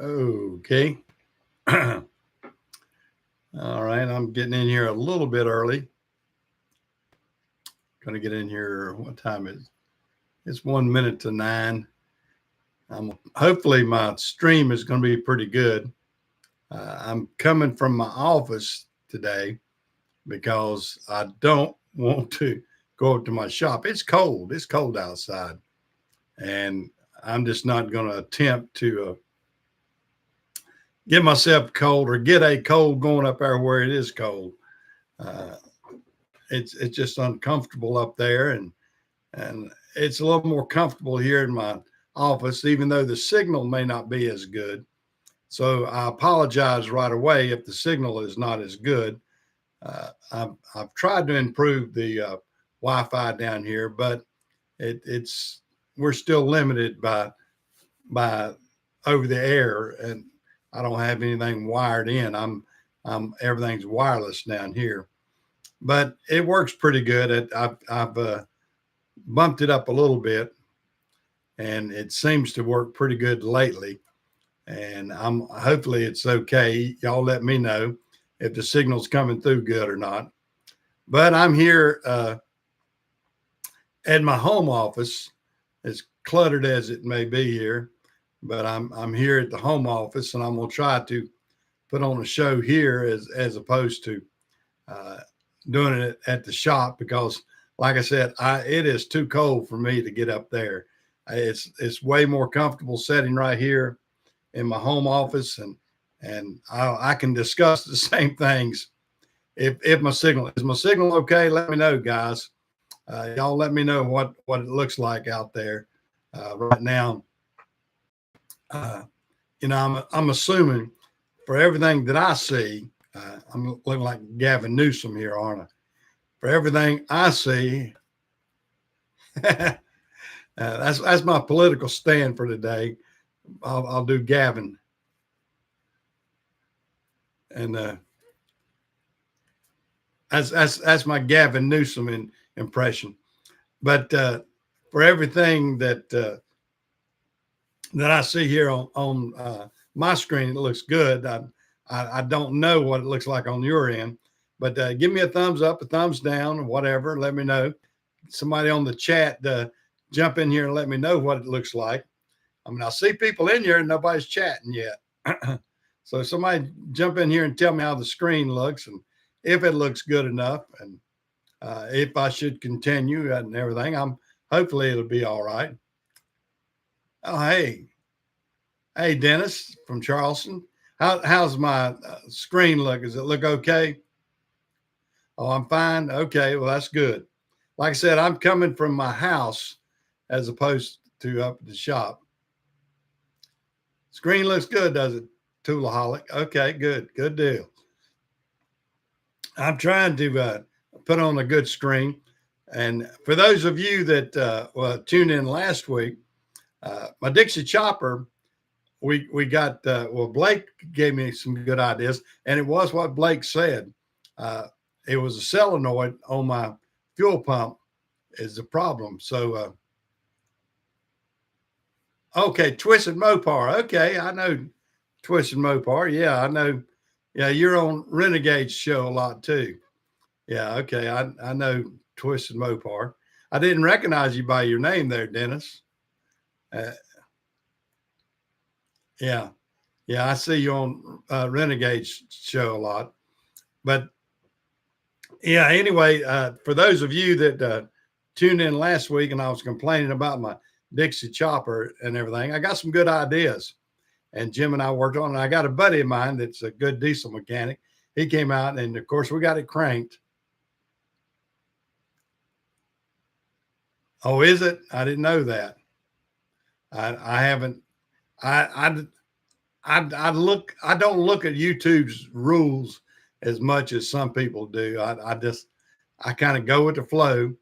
Okay. All right. I'm getting in here a little bit early. Going to get in here. What time is it? It's 1 minute to 9. Hopefully my stream is going to be pretty good. I'm coming from my office today because I don't want to go up to my shop. It's cold. It's cold outside. And I'm just not going to attempt to get myself cold or get a cold going up there where it is cold. Uh, it's just uncomfortable up there, and it's a little more comfortable here in my office, even though the signal may not be as good. So I apologize right away if the signal is not as good. I've tried to improve the Wi-Fi down here, but it's we're still limited by over the air, and I don't have anything wired in. I'm everything's wireless down here, but it works pretty good. I've bumped it up a little bit, and it seems to work pretty good lately. And I'm hopefully it's okay. Y'all let me know if the signal's coming through good or not. But I'm here at my home office, as cluttered as it may be here. But I'm here at the home office, and I'm gonna try to put on a show here as opposed to uh, doing it at the shop because, like I said, it is too cold for me to get up there. It's way more comfortable sitting right here in my home office, and I can discuss the same things. If my signal okay, let me know, guys. Y'all let me know what it looks like out there right now. Uh, I'm assuming for everything that I see, I'm looking like Gavin Newsom here, aren't I? For everything I see, that's my political stand for today. I'll do Gavin, and that's my Gavin Newsom impression. But for everything that I see here on my screen, it looks good. I don't know what it looks like on your end, but give me a thumbs up, a thumbs down, or whatever. Let me know. Somebody on the chat, jump in here and let me know what it looks like. I mean, I see people in here and nobody's chatting yet. So somebody jump in here and tell me how the screen looks and if it looks good enough, and if I should continue and everything. Hopefully it'll be all right. Oh, hey, Dennis from Charleston. How's my screen look? Does it look okay? Oh, I'm fine. Okay, well that's good. Like I said, I'm coming from my house as opposed to up at the shop. Screen looks good, does it, Toolaholic? Okay, good deal. I'm trying to put on a good screen. And for those of you that tuned in last week, my Dixie Chopper, we got, Blake gave me some good ideas, and it was what Blake said. It was a solenoid on my fuel pump is the problem. So, okay, Twisted Mopar. Okay, I know Twisted Mopar. Yeah, I know. Yeah, you're on Renegade's show a lot too. Yeah, okay, I know Twisted Mopar. I didn't recognize you by your name there, Dennis. Uh, yeah, yeah, I see you on Renegade's show a lot. But yeah, anyway, for those of you that tuned in last week and I was complaining about my Dixie Chopper and everything, I got some good ideas. And Jim and I worked on it. I got a buddy of mine that's a good diesel mechanic. He came out, and of course, we got it cranked. Oh, is it? I didn't know that. I haven't. I look. I don't look at YouTube's rules as much as some people do. I kind of go with the flow.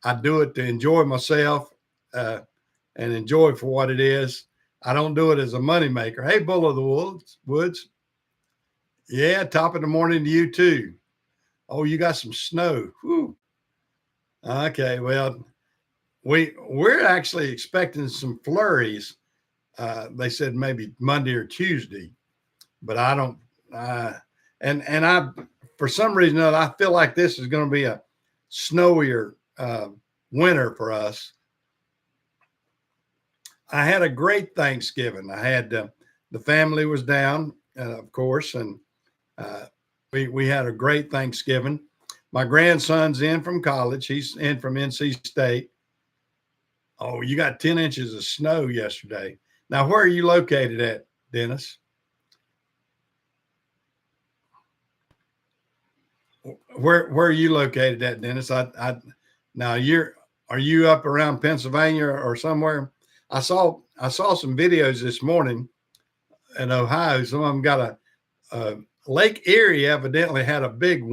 I do it to enjoy myself and enjoy it for what it is. I don't do it as a moneymaker. Hey, Bull of the Woods. Yeah, top of the morning to you too. Oh, you got some snow. Whew. Okay, well, we're actually expecting some flurries They said maybe Monday or Tuesday, but I don't. And I, for some reason, I feel like this is going to be a snowier winter for us. I had a great Thanksgiving. I had the family was down, of course, and we had a great Thanksgiving. My grandson's in from college. He's in from NC State. Oh, you got 10 inches of snow yesterday. Now, where are you located at, Dennis? Where are you located at, Dennis? Now are you up around Pennsylvania or somewhere? I saw some videos this morning in Ohio. Some of them got a Lake Erie evidently had a big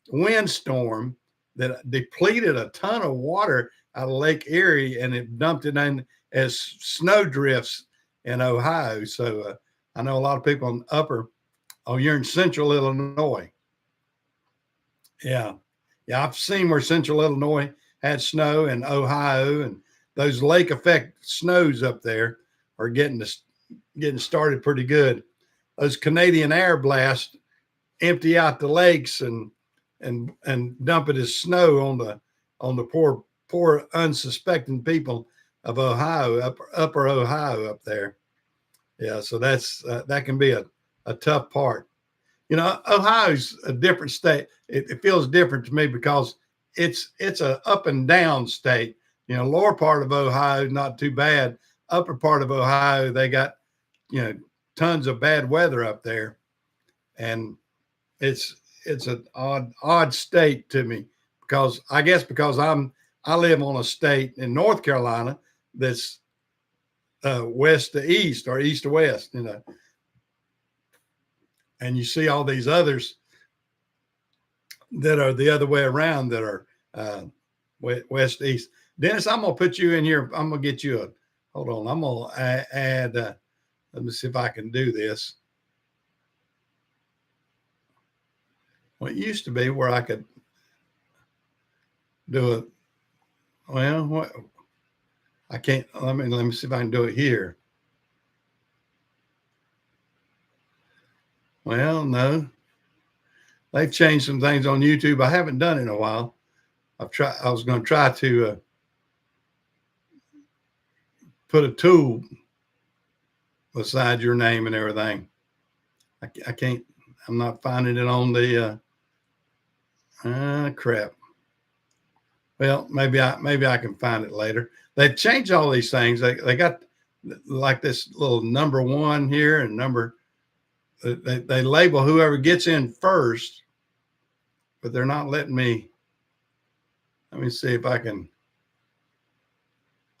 windstorm that depleted a ton of water out of Lake Erie, and it dumped it in as snow drifts in Ohio. So I know a lot of people in you're in central Illinois. Yeah. I've seen where central Illinois had snow, and Ohio, and those lake effect snows up there are getting started pretty good. Those Canadian air blasts empty out the lakes and dump it as snow on the poor unsuspecting people of Ohio, upper Ohio up there. Yeah, so that's that can be a tough part. Ohio's a different state. It feels different to me because it's a up and down state. Lower part of Ohio, not too bad. Upper part of Ohio, they got, tons of bad weather up there. And it's an odd state to me because I live on a state in North Carolina that's west to east or east to west, and you see all these others that are the other way around that are west to east. Dennis, I'm gonna put you in here. I'm gonna get you hold on. I'm gonna add. Let me see if I can do this. Well, it used to be where I could do it. Well, what? I can't. Let me see if I can do it here. Well, no. They've changed some things on YouTube. I haven't done it in a while. I was going to try to put a tool beside your name and everything. I can't. I'm not finding it on the. Crap. Well, maybe I can find it later. They've changed all these things. They got like this little number one here and number. They label whoever gets in first, but they're not letting me. Let me see if I can.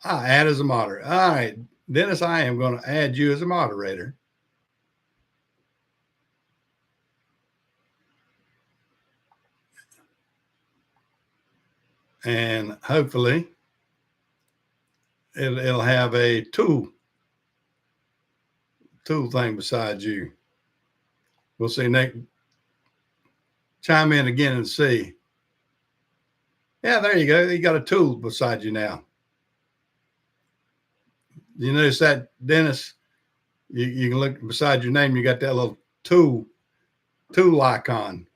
Add as a moderator. All right, Dennis, I am going to add you as a moderator. And hopefully it'll have a tool thing beside you. We'll see. Nick, chime in again and see. Yeah, there you go. You got a tool beside you now. You notice that, Dennis? You can look beside your name. You got that little tool icon.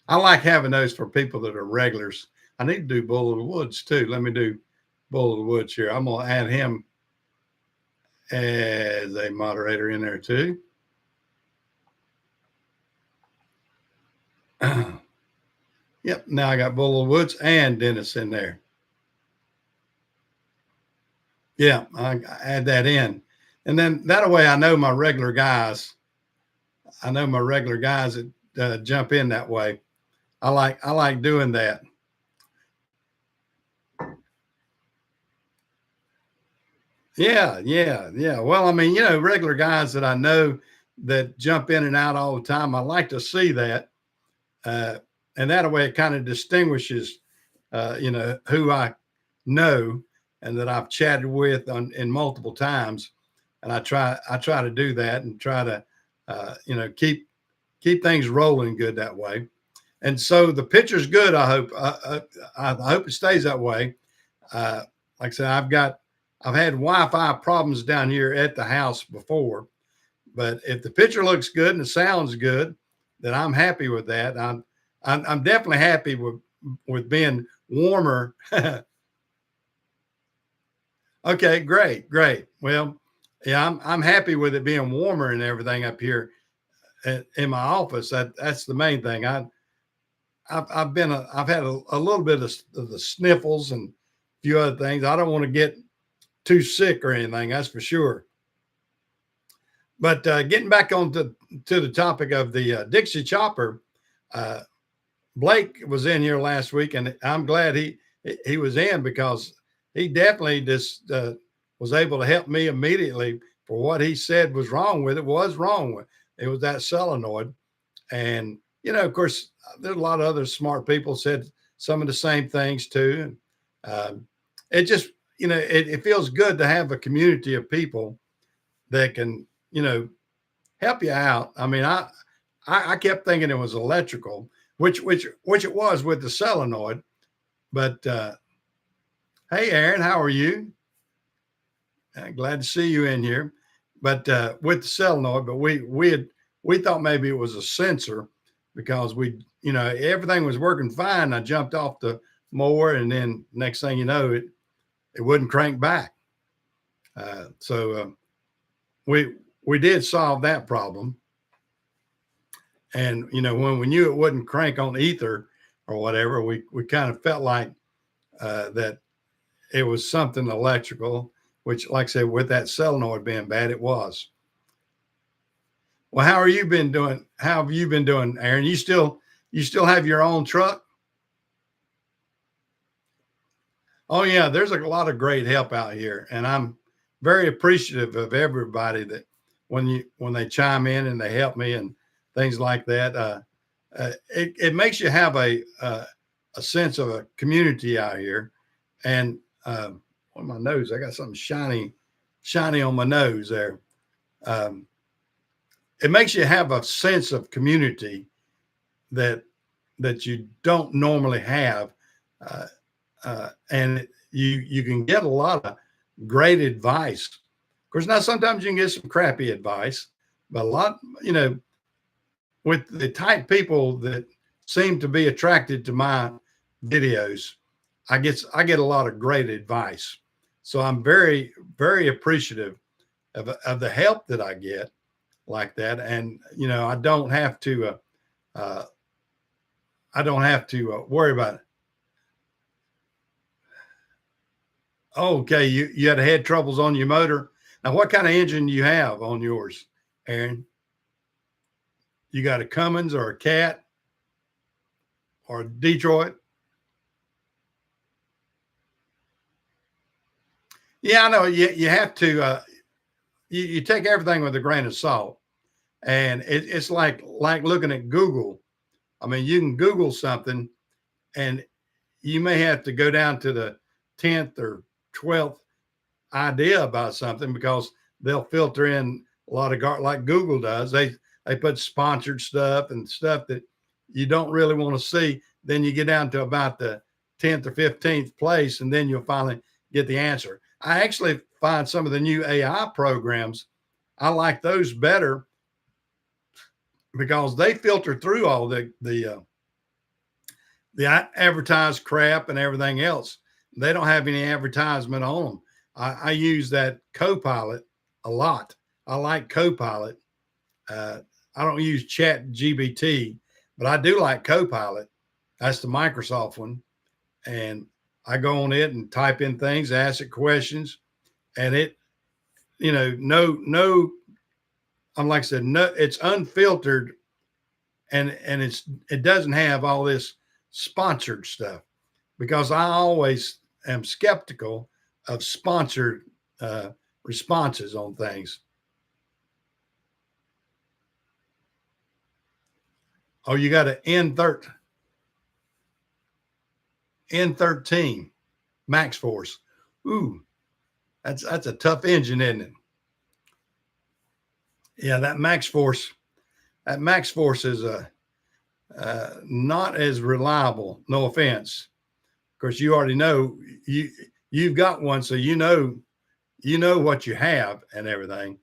I like having those for people that are regulars. I need to do Bull of the Woods too. Let me do Bull of the Woods here. I'm going to add him as a moderator in there too. Yep. Now I got Bull of the Woods and Dennis in there. Yeah, I add that in. And then that way I know my regular guys. I know my regular guys that jump in that way. I like doing that. Yeah. Well, I mean, regular guys that I know that jump in and out all the time. I like to see that. And that way it kind of distinguishes, who I know and that I've chatted with in multiple times. And I try to do that and try to, keep things rolling good that way. And so the picture's good. I hope it stays that way. Like I said, I've got I've had Wi-Fi problems down here at the house before, but if the picture looks good and the sounds good, then I'm happy with that. I'm definitely happy with being warmer. Okay, great. Well, yeah, I'm happy with it being warmer and everything up here in my office. That's the main thing. I've had a little bit of the sniffles and a few other things. I don't want to get too sick or anything, that's for sure. But getting back on to the topic of the Dixie Chopper, uh, Blake was in here last week, and I'm glad he was in, because he definitely just was able to help me immediately for what he said was wrong with it. Was wrong with it was that solenoid, and of course, there's a lot of other smart people said some of the same things too. It just it feels good to have a community of people that can help you out. I mean, I kept thinking it was electrical, which it was with the solenoid. But hey, Aaron, how are you? Glad to see you in here. But with the solenoid, but we thought maybe it was a sensor, because everything was working fine. I jumped off the mower, and then next thing you know, it wouldn't crank back. So we did solve that problem. And when we knew it wouldn't crank on ether or whatever, we kind of felt like that it was something electrical, which, like I said, with that solenoid being bad, it was. Well, how have you been doing, Aaron? You still have your own truck? Oh yeah, there's a lot of great help out here, and I'm very appreciative of everybody that when they chime in and they help me and things like that. It makes you have a sense of a community out here. And on my nose, I got something shiny on my nose there. It makes you have a sense of community that you don't normally have, and you can get a lot of great advice. Of course, now sometimes you can get some crappy advice, but a lot, with the type people that seem to be attracted to my videos, I get a lot of great advice. So I'm very, very appreciative of the help that I get like that. And, I don't have to worry about it. Okay. You had head troubles on your motor. Now, what kind of engine do you have on yours, Aaron? You got a Cummins or a Cat or a Detroit? Yeah, I know. You have to. You take everything with a grain of salt, and it's like looking at Google. I mean, you can Google something, and you may have to go down to the 10th or 12th idea about something, because they'll filter in a lot of like Google does. They put sponsored stuff and stuff that you don't really want to see. Then you get down to about the 10th or 15th place, and then you'll finally get the answer. I actually find some of the new AI programs, I like those better, because they filter through all the advertised crap and everything else. They don't have any advertisement on them. I use that Copilot a lot. I like Copilot. I don't use Chat GBT, but I do like Copilot. That's the Microsoft one. And I go on it and type in things, ask it questions, and it, I'm like I said, no, it's unfiltered, and it doesn't have all this sponsored stuff, because I always am skeptical of sponsored responses on things. Oh, you got an N13 Max Force. Ooh, that's a tough engine, isn't it? Yeah, that Max Force is not as reliable. No offense. Of course, you already know you've got one, so you know what you have and everything.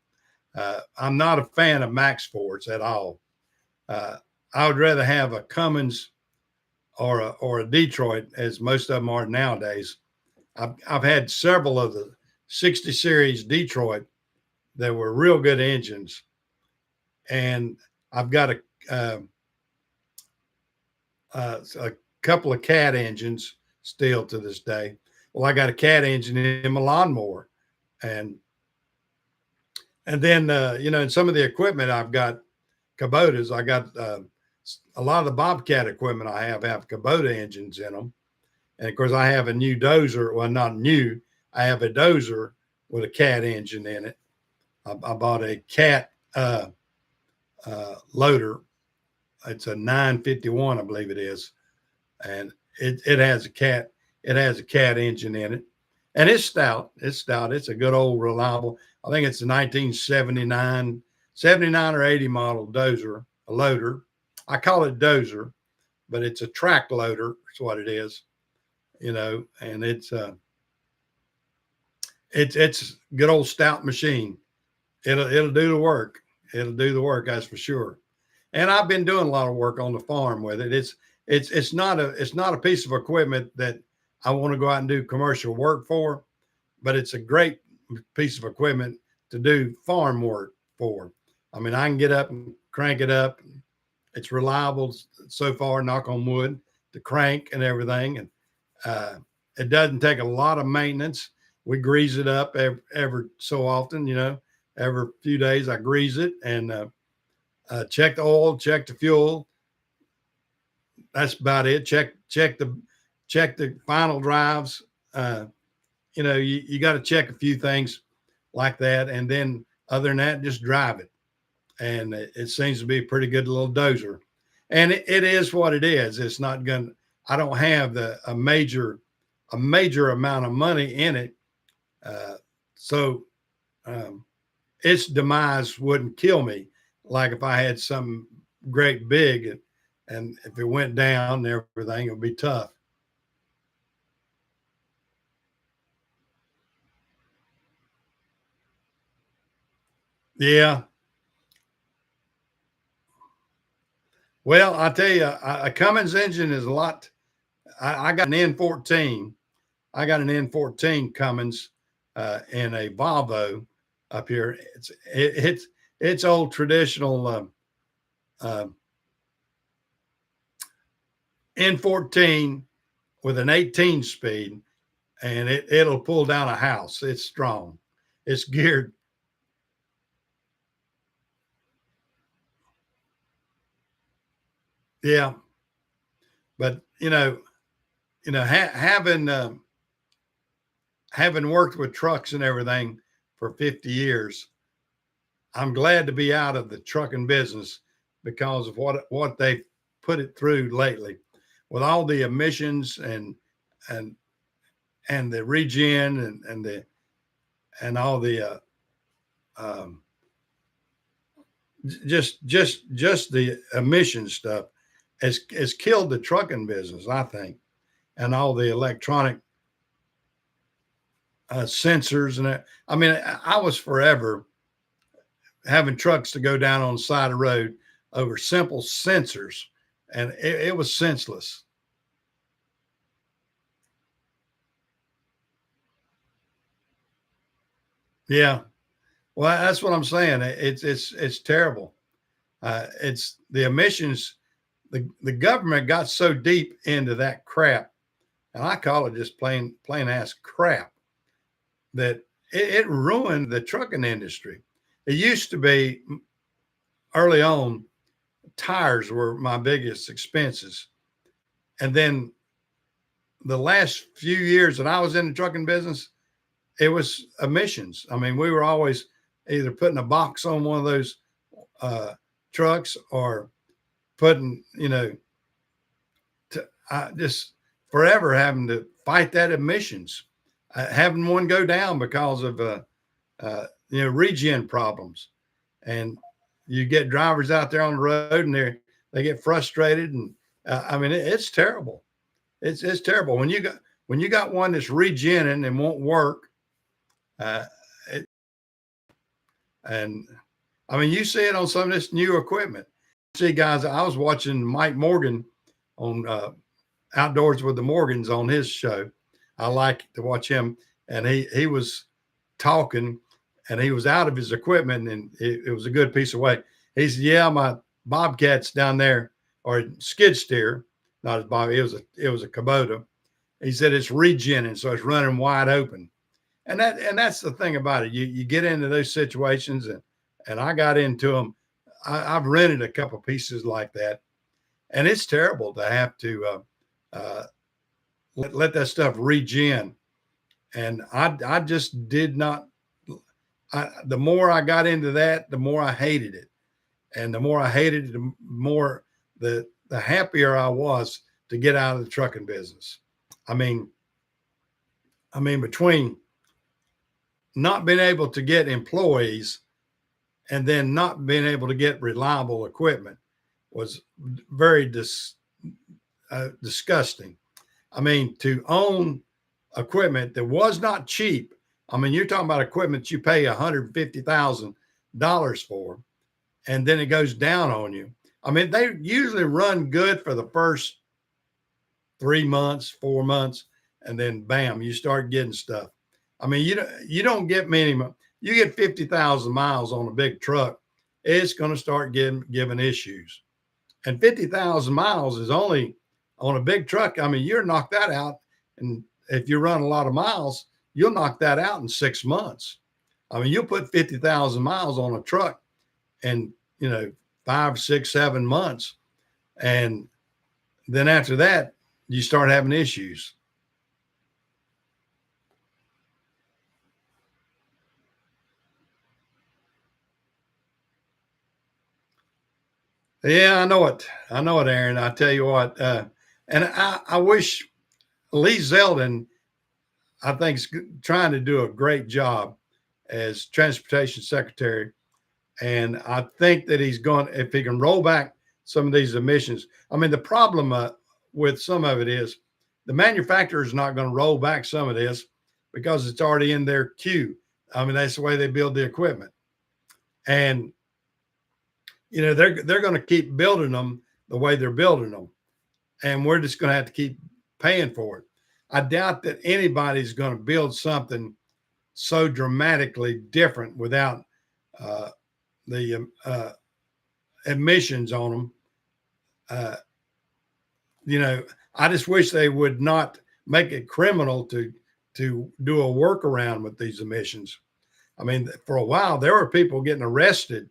I'm not a fan of Max Fords at all. I would rather have a Cummins or a Detroit, as most of them are nowadays. I've had several of the 60 series Detroit that were real good engines, and I've got a couple of cat engines still to this day. Well, I got a cat engine in my lawnmower, and then in some of the equipment I've got Kubotas. I got a lot of the Bobcat equipment I have Kubota engines in them, and of course I have a new dozer. Well, not new. I have a dozer with a cat engine in it. I bought a cat loader. It's a 951, I believe it is, and it has a cat. It has a cat engine in it, and it's stout. It's stout. It's a good old reliable. I think it's a 1979, 79 or 80 model dozer, a loader. I call it dozer, but it's a track loader. That's what it is, and it's good old stout machine. It'll do the work. It'll do the work, that's for sure. And I've been doing a lot of work on the farm with it. It's not a piece of equipment that I want to go out and do commercial work for, but it's a great piece of equipment to do farm work for. I mean, I can get up and crank it up. It's reliable so far, knock on wood, to crank and everything. And it doesn't take a lot of maintenance. We grease it up every so often, every few days I grease it and check the oil, check the fuel. That's about it. Check the final drives. You got to check a few things like that, and then other than that, just drive it. And it seems to be a pretty good little dozer. And it is what it is. It's not going to, I don't have a major amount of money in it. So its demise wouldn't kill me. Like if I had something great big and if it went down and everything, it would be tough. Yeah. Well, I tell you, a Cummins engine is a lot. I got an N14. I got an N14 Cummins in a Volvo up here. It's old traditional N14 with an 18 speed, and it'll pull down a house. It's strong. It's geared. Yeah, but having worked with trucks and everything for 50 years, I'm glad to be out of the trucking business because of what they've put it through lately, with all the emissions and the regen and all the just the emission stuff has killed the trucking business, I think, and all the electronic sensors and that. I mean, I was forever having trucks to go down on the side of the road over simple sensors, and it was senseless. Yeah, well, that's what I'm saying. It's terrible. It's the emissions. The government got so deep into that crap, and I call it just plain ass crap, that it ruined the trucking industry. It used to be early on, tires were my biggest expenses. And then the last few years that I was in the trucking business, it was emissions. I mean, we were always either putting a box on one of those trucks or putting, just forever having to fight that emissions, having one go down because of, regen problems. And you get drivers out there on the road and they get frustrated. And I mean, it's terrible. It's terrible when you got one that's regenning and won't work. And I mean, you see it on some of this new equipment. See, guys, I was watching Mike Morgan on Outdoors with the Morgans on his show. I like to watch him, and he was talking, and he was out of his equipment, and it was a good piece of weight. He said, "Yeah, my Bobcat's down there, or skid steer, not as Bob. It was a Kubota." He said it's regenning, so it's running wide open, and that's the thing about it. You get into those situations, and I got into them. I've rented a couple pieces like that, and it's terrible to have to let that stuff regen. And I just did not. The more I got into that, the more I hated it, and the more I hated it, the more the happier I was to get out of the trucking business. I mean, between not being able to get employees and then not being able to get reliable equipment was very disgusting. I mean, to own equipment that was not cheap. I mean, you're talking about equipment you pay $150,000 for, and then it goes down on you. I mean, they usually run good for the first 3 months, 4 months, and then bam, you start getting stuff. I mean, you don't get many. You get 50,000 miles on a big truck, it's going to start giving issues. And 50,000 miles is only on a big truck. I mean, you're knocked that out, and if you run a lot of miles, you'll knock that out in 6 months. I mean, you'll put 50,000 miles on a truck and, 5, 6, 7 months. And then after that, you start having issues. Yeah, I know it. I know it, Aaron. I tell you what, and I wish Lee Zeldin, I think, is trying to do a great job as transportation secretary. And I think that he's going, if he can roll back some of these emissions. I mean, the problem with some of it is the manufacturer is not going to roll back some of this because it's already in their queue. I mean, that's the way they build the equipment. And, they're going to keep building them the way they're building them. And we're just going to have to keep paying for it. I doubt that anybody's going to build something so dramatically different without the emissions on them. I just wish they would not make it criminal to do a workaround with these emissions. I mean, for a while there were people getting arrested,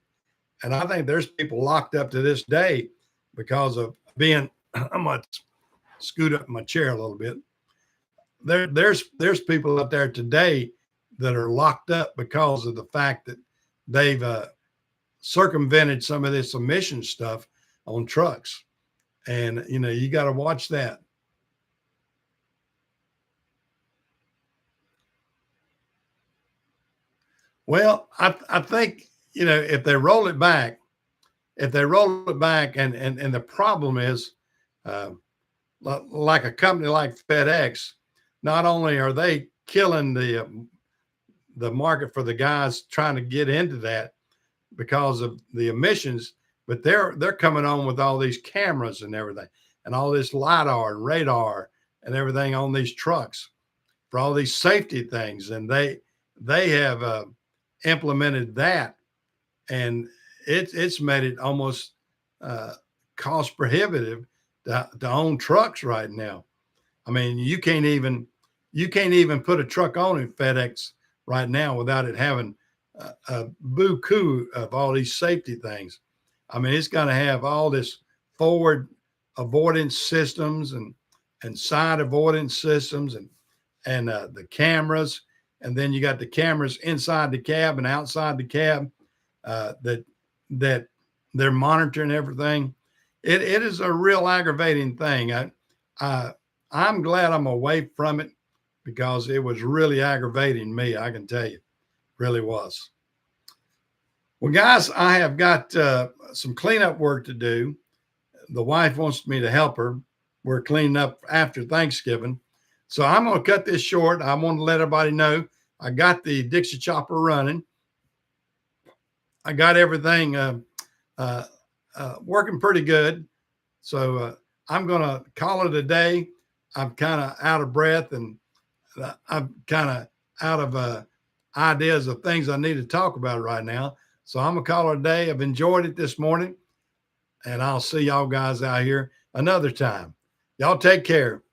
and I think there's people locked up to this day because of being. I'm gonna scoot up my chair a little bit. There's people out there today that are locked up because of the fact that they've circumvented some of this emission stuff on trucks. And, you got to watch that. Well, I think, if they roll it back, and the problem is, like a company like FedEx, not only are they killing the market for the guys trying to get into that because of the emissions, but they're coming on with all these cameras and everything, and all this LiDAR and radar and everything on these trucks for all these safety things, and they have implemented that, and it's made it almost cost prohibitive to own trucks right now. I mean, you can't even put a truck on in FedEx right now without it having a buku of all these safety things. I mean, it's going to have all this forward avoidance systems and side avoidance systems and the cameras, and then you got the cameras inside the cab and outside the cab that they're monitoring everything. It is a real aggravating thing. I'm glad I'm away from it because it was really aggravating me. I can tell you, really was. Well, guys, I have got some cleanup work to do. The wife wants me to help her. We're cleaning up after Thanksgiving. So I'm going to cut this short. I want to let everybody know I got the Dixie Chopper running. I got everything working pretty good. So I'm going to call it a day. I'm kind of out of breath, and I'm kind of out of ideas of things I need to talk about right now. So I'm going to call it a day. I've enjoyed it this morning, and I'll see y'all guys out here another time. Y'all take care.